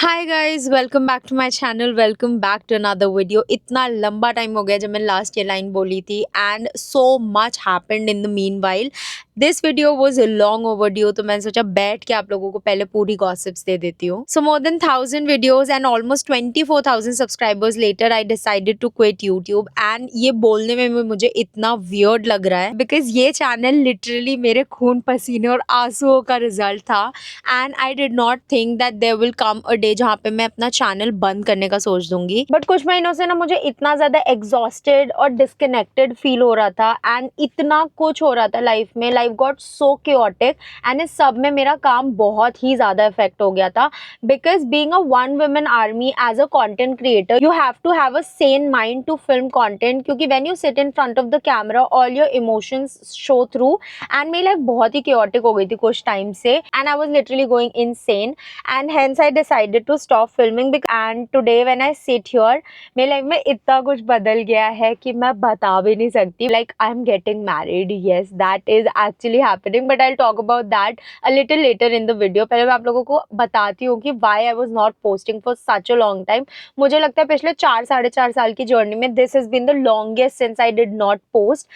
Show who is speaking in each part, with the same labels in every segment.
Speaker 1: Hi guys, welcome back to my channel. Welcome back to another video. इतना लंबा time हो गया जब मैंने लास्ट ये लाइन बोली थी and so much happened in the meanwhile. This video was long overdue, तो मैंने सोचा बैठ के आप लोगों को पहले पूरी गॉसिप्स दे देती हूँ। So more than 1000 videos and almost 24,000 subscribers later I decided to quit YouTube. And ये बोलने में भी मुझे इतना वियर्ड लग रहा है बिकॉज ये चैनल लिटरली मेरे खून पसीने और आंसुओं का रिजल्ट था। And I did not think that there will come a day जहाँ पे मैं अपना चैनल बंद करने का सोच दूंगी। बट कुछ महीनों से ना मुझे इतना ज्यादा एग्जॉस्टेड और डिस्कनेक्टेड फील हो रहा था एंड इतना कुछ हो रहा था लाइफ में। Life got so chaotic and इस सब में मेरा काम बहुत ही ज्यादा इफेक्ट हो गया था because being a one woman army as a content creator you have to have a sane mind to film content, क्योंकि when you sit in front of the camera all your emotions show through. And मेरी life बहुत ही chaotic हो गई थी कुछ time से and I was literally going insane and hence I decided to stop filming. And today when I sit here, मेरी life में इतना कुछ बदल गया है कि मैं बता भी नहीं सकती. Like I'm getting married, yes, that is actually happening, but I'll talk about that a little later in the video. पहले मैं आप लोगों को बताती हूँ कि why I was not posting for such a long time. मुझे लगता है पिछले 4-4.5 साल की जर्नी में this has been the longest since I did not post.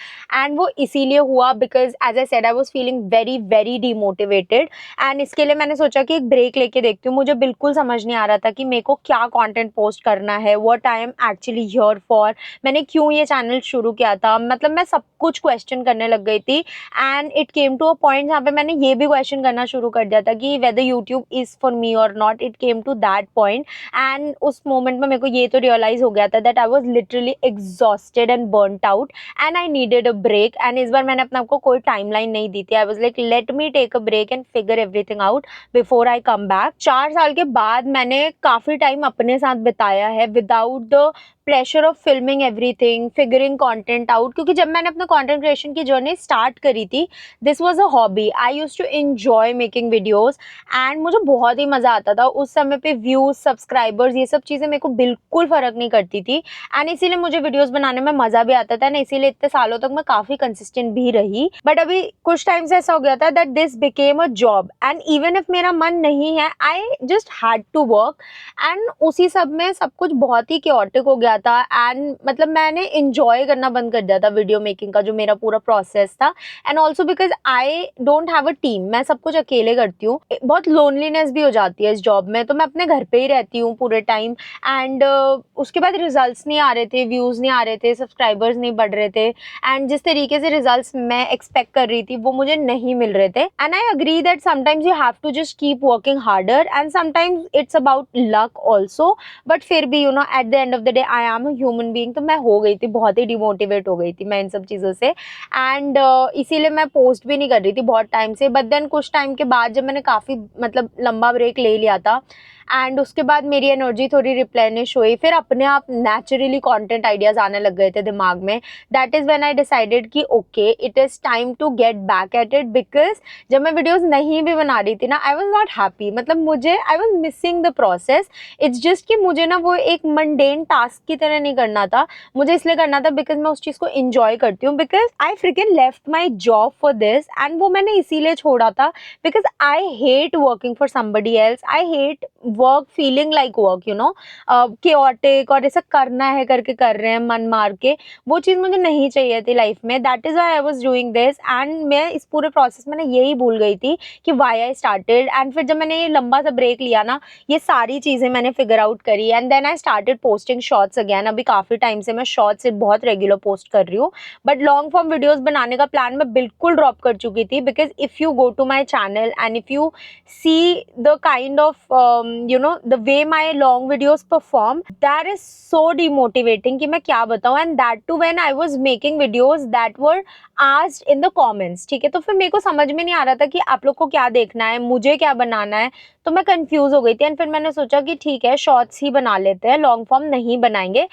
Speaker 1: and वो इसीलिए हुआ because as I said I was feeling very very demotivated. And इसके लिए मैंने सोचा कि एक ब्रेक लेके देखती हूँ। मुझे बिल्कुल समझ नहीं आ रहा था कि मेरे को क्या कंटेंट पोस्ट करना है, what I am actually here for, मैंने क्यों ये चैनल शुरू किया था। मतलब मैं सब कुछ क्वेश्चन करने लग गई थी and it came to a point जहाँ पे मैंने ये भी क्वेश्चन करना शुरू कर दिया था कि whether YouTube is for me और not. It came to that point and उस मोमेंट में मेरे को ये तो रियलाइज हो गया था that I was literally exhausted and burned out and I needed a break. And इस बार मैंने अपने आपको कोई टाइमलाइन नहीं दी थी। I was like let me take a break and figure everything out before I come back. 4 साल के बाद मैंने काफी टाइम अपने साथ बिताया है without the pressure of filming everything, figuring content out. क्योंकि जब मैंने अपना कंटेंट क्रिएशन की जर्नी स्टार्ट करी थी this was a hobby. I used to enjoy making videos and मुझे बहुत ही मजा आता था। उस समय पे व्यूज, सब्सक्राइबर्स, ये सब चीजें मेरे को बिल्कुल फर्क नहीं करती थी एंड इसीलिए मुझे वीडियोस बनाने में मजा भी आता था एंड इसीलिए इतने सालों तक मैं काफी कंसिस्टेंट भी रही। बट अभी कुछ टाइम से ऐसा हो गया था that this became a job and even if मेरा मन नहीं है I just had to work. And उसी सब में सब कुछ बहुत ही क्योटिक हो गया था एंड मतलब मैंने इंजॉय करना बंद कर दिया था वीडियो मेकिंग का जो मेरा पूरा प्रोसेस था। And also because I don't have a team, मैं सब कुछ अकेले करती हूँ। बहुत लोनलीनेस भी हो जाती है इस जॉब में, तो मैं अपने घर पे ही रहती हूँ पूरे टाइम एंड उसके बाद रिजल्ट्स नहीं आ रहे थे, व्यूज नहीं आ रहे थे, सब्सक्राइबर्स नहीं बढ़ रहे थे एंड जिस तरीके से रिजल्ट्स मैं एक्सपेक्ट कर रही थी वो मुझे नहीं मिल रहे थे। And I agree that sometimes you have to just keep working harder and sometimes it's about luck also. But फिर भी you know at the end of the day I am a human being. तो मैं हो गई थी, बहुत ही demotivate हो गई थी मैं इन सब चीज़ों से एंड इसीलिए मैं पोस्ट भी नहीं कर रही थी बहुत टाइम से। बट देन कुछ टाइम के बाद जब मैंने काफ़ी मतलब लंबा ब्रेक ले लिया था एंड उसके बाद मेरी एनर्जी थोड़ी रिप्लेनिश हुई, फिर अपने आप नेचुरली कंटेंट आइडियाज आने लग गए थे दिमाग में। That is when I decided कि okay it is time to get back at it. Because जब मैं वीडियोस नहीं भी बना रही थी ना आई वॉज नॉट हैप्पी। मतलब मुझे I was missing the process. It's just कि मुझे ना वो एक मंडेन टास्क की तरह नहीं करना था, मुझे इसलिए करना था बिकॉज मैं उस चीज़ को इंजॉय करती हूँ। Because I fricking left my job for this and वो मैंने इसीलिए छोड़ा था because I hate working for somebody else. I hate work feeling like work, you know, chaotic और ऐसा करना है करके कर रहे हैं मन मार के। वो चीज़ मुझे नहीं चाहिए थी लाइफ में। That is why I was doing this and मैं इस पूरे प्रोसेस में यही भूल गई थी कि व्हाई आई स्टार्टेड। एंड फिर जब मैंने ये लंबा सा ब्रेक लिया ना ये सारी चीज़ें मैंने फिगर आउट करी and then I started posting shorts again. अभी काफ़ी टाइम से मैं शॉर्ट्स से बहुत रेगुलर पोस्ट कर रही हूँ बट लॉन्ग फॉर्म वीडियोज़ बनाने का प्लान मैं बिल्कुल ड्रॉप कर चुकी थी। Because if you go to my channel and if you see the kind of the way my long videos perform, that is so demotivating कि मैं क्या बताऊँ। and that too when I was making videos that were asked in the comments, ठीक है। तो फिर मेरे को समझ में नहीं आ रहा था कि आप लोग को क्या देखना है, मुझे क्या बनाना है, तो मैं कंफ्यूज हो गई थी। एंड फिर मैंने सोचा कि ठीक है शॉर्ट्स ही बना लेते हैं, लॉन्ग फॉर्म नहीं बनाएंगे।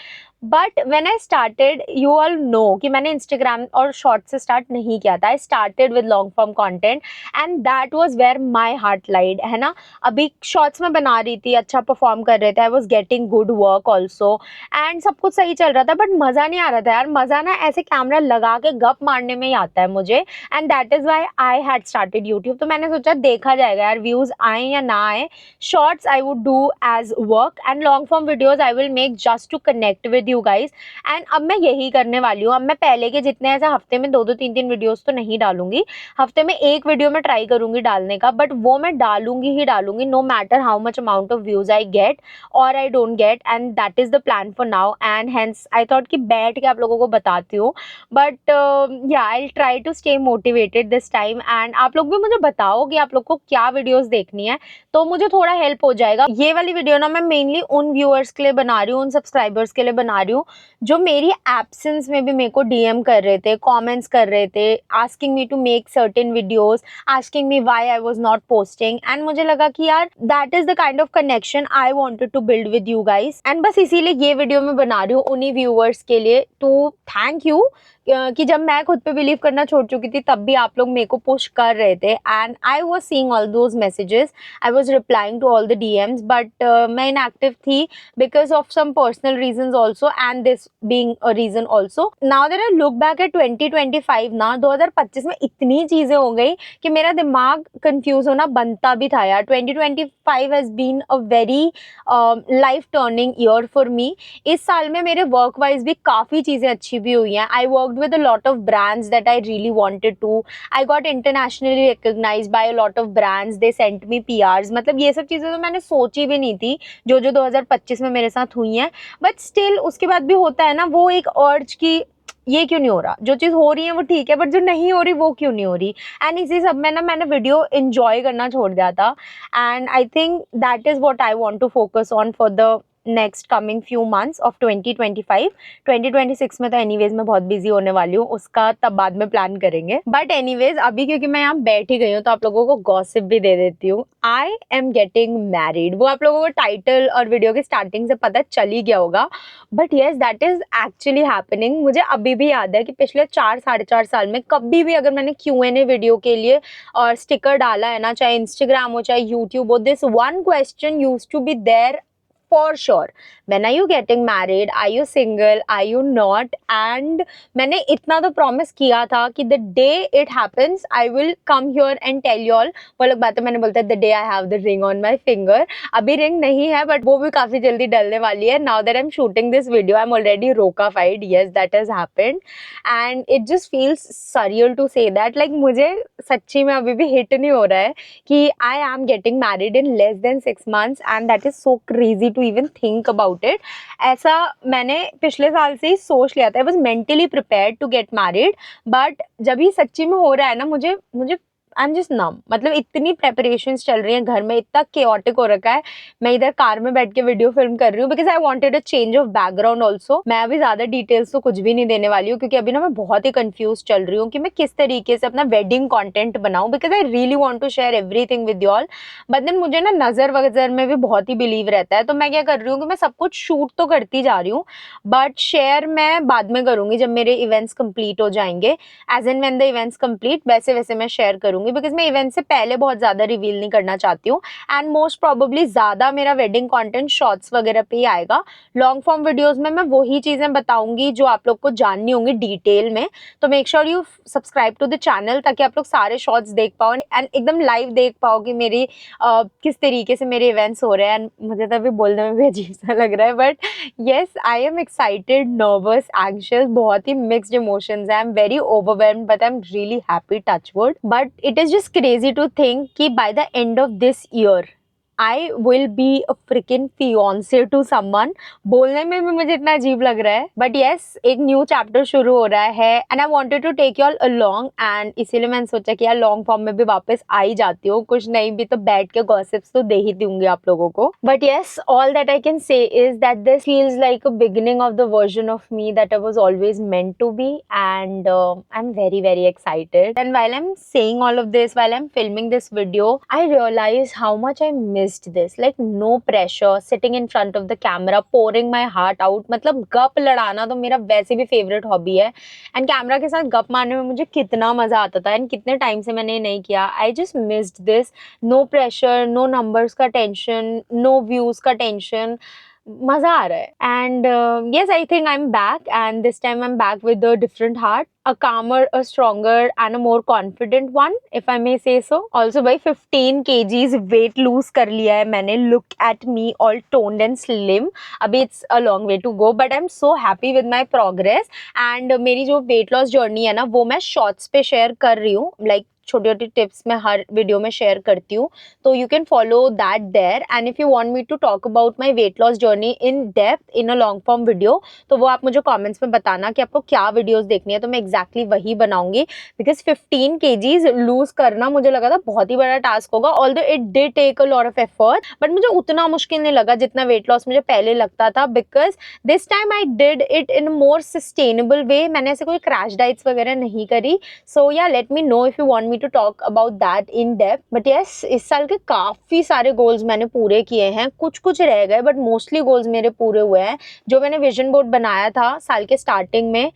Speaker 1: But when I started you all know कि मैंने इंस्टाग्राम और शॉर्ट से स्टार्ट नहीं किया था। I started with long form content and that was where my heart lied, है ना। अभी शॉर्ट्स में बना रही थी, अच्छा परफॉर्म कर रहे थे, I was getting good work also and सब कुछ सही चल रहा था बट मज़ा नहीं आ रहा था यार। मज़ा ना ऐसे कैमरा लगा के गप मारने करने में ही आता है मुझे, and that is why I had started YouTube. तो मैंने सोचा देखा जाएगा यार, व्यूज़ आए या ना आए, shorts I would do as work and long form videos I will make just to connect with you guys. And अब मैं यही करने वाली हूँ। अब मैं पहले के जितने ऐसे हफ्ते में 2-2 3-3 वीडियोज़ तो नहीं डालूंगी, हफ्ते में एक वीडियो में ट्राई करूंगी डालने का, बट वो मैं डालूंगी ही डालूंगी, no matter how much amount of views I get और I don't get, and that is the plan for now. And hence I thought कि बैठ के आप लोगों को बताती हूँ, but yeah I try to stay motivated this time. And आप लोग भी मुझे बताओ कि आप लोग को क्या वीडियोस देखनी है, तो मुझे थोड़ा हेल्प हो जाएगा। ये वाली वीडियो ना मैं मेनली उन व्यूअर्स के लिए बना रही हूँ, उन सब्सक्राइबर्स के लिए बना रही हूँ जो मेरी एब्सेंस में भी मेरे को डीएम कर रहे थे, कमेंट्स कर रहे थे, asking me to make certain videos, asking me why I was not posting. And मुझे लगा कि यार that is the kind of connection I wanted to build with you guys, and बस इसीलिए ये वीडियो मैं बना रही हूँ उन्हीं व्यूअर्स के लिए। तो थैंक यू कि जब मैं खुद पे बिलीव करना छोड़ चुकी थी तब भी आप लोग मेरे को पुश कर रहे थे, and I was seeing all those messages, I was replying to all the DMs, but मैं इनएक्टिव थी because of some personal reasons also, and this being a reason also. Now that I look back at 2025 ना, 2025 में इतनी चीजें हो गई कि मेरा दिमाग कंफ्यूज होना बनता भी था यार। 2025 has been a very life turning year for me. इस साल में मेरे वर्क वाइज भी काफ़ी चीज़ें अच्छी भी हुई हैं। I worked with a lot of brands that I really wanted to, I got internationally recognised by a lot of brands, they sent me PRs. मतलब ये सब चीज़ें तो मैंने सोची भी नहीं थी जो जो 2025 में मेरे साथ हुई हैं, बट स्टिल उसके बाद भी होता है ना वो एक अर्ज की ये क्यों नहीं हो रहा, जो चीज़ हो रही है वो ठीक है, बट जो नहीं हो रही वो क्यों नहीं हो रही। एंड इसी सब में ना मैंने वीडियो एंजॉय करना छोड़ दिया था, and I think that is what I want to focus on for the next coming few months of 2025। 2026 में तो एनीवेज मैं बहुत बिजी होने वाली हूँ, उसका तब बाद में प्लान करेंगे। बट एनीवेज अभी क्योंकि मैं यहाँ बैठ ही गई हूँ तो आप लोगों को गॉसिप भी दे देती हूँ। आई एम गेटिंग मैरिड, वो आप लोगों को टाइटल और वीडियो के स्टार्टिंग से पता चल ही गया होगा, but yes that is actually happening. मुझे अभी भी याद है कि पिछले 4-4.5 साल में कभी भी अगर मैंने Q&A वीडियो के लिए और स्टिकर डाला है ना, चाहे इंस्टाग्राम हो चाहे यूट्यूब हो, this one question use to be there for sure, when are you getting married, are you single, are you not? And मैंने इतना तो प्रॉमिस किया था कि the day it happens I will come here and tell you all। वो लोग बातें मैंने बोलता है the day I have the ring on my finger, अभी रिंग नहीं है बट वो भी काफी जल्दी डलने वाली है। now that I'm shooting this video I'm already roca-fied, yes that has happened and it just feels surreal to say that, like मुझे सच्ची में अभी भी हिट नहीं हो रहा है कि I am getting married in less than 6 months and that is so crazy to even think about it। ऐसा मैंने पिछले साल से ही सोच लिया था, I was mentally prepared to get married, but जब ये सच्ची में हो रहा है ना मुझे आई एम जस्ट नम। मतलब इतनी प्रेपरेशंस चल रही हैं घर में, इतना केओटिक हो रखा है। मैं इधर कार में बैठ के वीडियो फिल्म कर रही हूँ because I wanted a change of background also. मैं अभी ज्यादा डिटेल्स तो कुछ भी नहीं देने वाली हूँ क्योंकि अभी ना मैं बहुत ही कंफ्यूज चल रही हूँ कि मैं किस तरीके से अपना वेडिंग कॉन्टेंट बनाऊँ, because I really want to share everything with you all. But then मुझे ना नजर वजर में भी बहुत ही बिलीव रहता है, तो मैं क्या कर रही हूँ कि मैं सब कुछ शूट तो करती जा रही हूँ बट शेयर मैं बाद में करूंगी जब मेरे इवेंट्स कंप्लीट हो जाएंगे। As and when the events complete वैसे वैसे मैं शेयर करूंगी, बिकॉज मैं इवेंट से पहले बहुत ज्यादा रिवील नहीं करना चाहती हूँ। एंड मोस्ट प्रोबेबली ज्यादा मेरा वेडिंग कंटेंट शॉर्ट्स वगैरह पे ही आएगा। लॉन्ग फॉर्म वीडियोस में मैं वही चीजें बताऊंगी जो आप लोग को जाननी होंगी डिटेल में। तो make sure you subscribe to the channel ताकि आप लोग सारे शॉर्ट्स देख पाओ एंड एकदम लाइव देख पाओ कि मेरी किस तरीके से मेरे इवेंट्स हो रहे हैं। मुझे तो अभी बोलने में भी अजीब सा लग रहा है but yes I am excited, nervous, anxious, बहुत ही मिक्स्ड इमोशंस है। I am very overwhelmed but I am really happy, touch wood. But it is just crazy to think कि by the end of this year I will be a freaking fiance to someone। बोलने में भी मुझे इतना अजीब लग रहा है बट yes एक न्यू चैप्टर शुरू हो रहा है and I wanted to take you all along and इसीलिए मैंने सोचा कि यार लॉन्ग फॉर्म में भी वापस आ ही जाती हूँ, कुछ नहीं भी तो बैठ के गॉसिप्स तो दे ही दूंगी आप लोगों को। But yes all that I can say is that this feels like a beginning of the version of me that I was always meant to be and I'm very very excited। And while I'm saying all of this, while I'm filming this video, I realize how much I miss this, like no pressure, sitting in front of the camera, pouring my heart out। मतलब गप लड़ाना तो मेरा वैसे भी favourite hobby है and camera के साथ गप मारने में मुझे कितना मजा आता था एंड कितने टाइम से मैंने नहीं किया। I just missed this. No pressure, no numbers का टेंशन, नो व्यूज का टेंशन, मजा आ रहा है and yes, I think I'm back, and this time I'm back with a different heart, a calmer, a stronger and a more confident one, if I may say so. Also by 15 kgs weight lose कर लिया है मैंने. Look at me, all toned and slim. अभी it's a long way to go, but I'm so happy with my progress. And मेरी जो weight loss journey है ना, वो मैं shorts पे share कर रही हूँ. Like छोटी छोटी टिप्स मैं हर वीडियो में शेयर करती हूँ, तो you can follow that there. And if you want me to talk about my weight loss journey in depth in a long form video, तो वो आप मुझे कमेंट्स में बताना कि आपको क्या वीडियोस देखनी है, तो मैं एग्जैक्टली वही बनाऊंगी. बिकॉज 15 केजीज लूज करना मुझे लगा था बहुत ही बड़ा टास्क होगा, although it did take a lot of effort, but मुझे उतना मुश्किल नहीं लगा जितना वेट लॉस मुझे पहले लगता था. Because this time I did it in more sustainable way. मैंने ऐसे कोई क्रैश डाइट्स वगैरह नहीं करी. So yeah let me know if you want me to talk about that in depth. But yes, इस साल के काफ़ी सारे गोल्स मैंने पूरे किए हैं. कुछ कुछ रह गए बट मोस्टली गोल्स मेरे पूरे हुए हैं. जो मैंने विजन बोर्ड बनाया था साल के स्टार्टिंग में,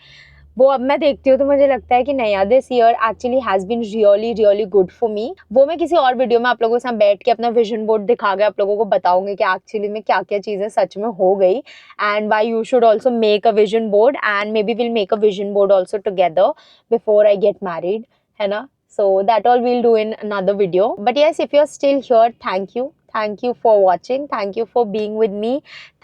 Speaker 1: वो अब मैं देखती हूँ तो मुझे लगता है कि नहीं यार, this year actually has been really really good for me. वो मैं किसी और वीडियो में आप लोगों के साथ बैठ के अपना विजन बोर्ड दिखा के आप लोगों को बताऊंगी कि एक्चुअली में क्या क्या चीज़ें सच में हो गई, and why you should also make a vision board, and may be will make a vision board also together before I get married, है ना. So that all we'll do in another video. But yes, if you're still here, thank you. Thank you for watching. Thank you for being with me.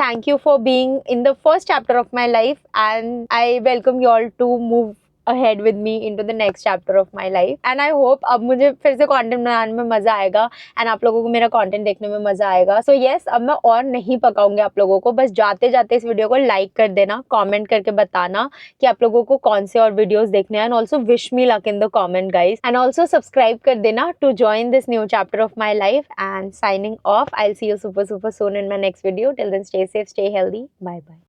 Speaker 1: Thank you for being in the first chapter of my life. And I welcome you all to move ahead with me into the next chapter of my life. And I hope अब मुझे फिर से content बनाने में मज़ा आएगा and आप लोगों को मेरा कंटेंट देखने में मज़ा आएगा. सो येस, अब मैं और नहीं पकाऊंगी आप लोगों को. बस जाते जाते इस वीडियो को लाइक कर देना, कमेंट करके बताना कि आप लोगों को कौन से और वीडियोस देखने हैं, and also wish me luck in the comment guys. And also subscribe कर देना to join this new chapter of my life. And signing off. I will see you super super soon in my next video. Till then stay safe, stay healthy. Bye bye.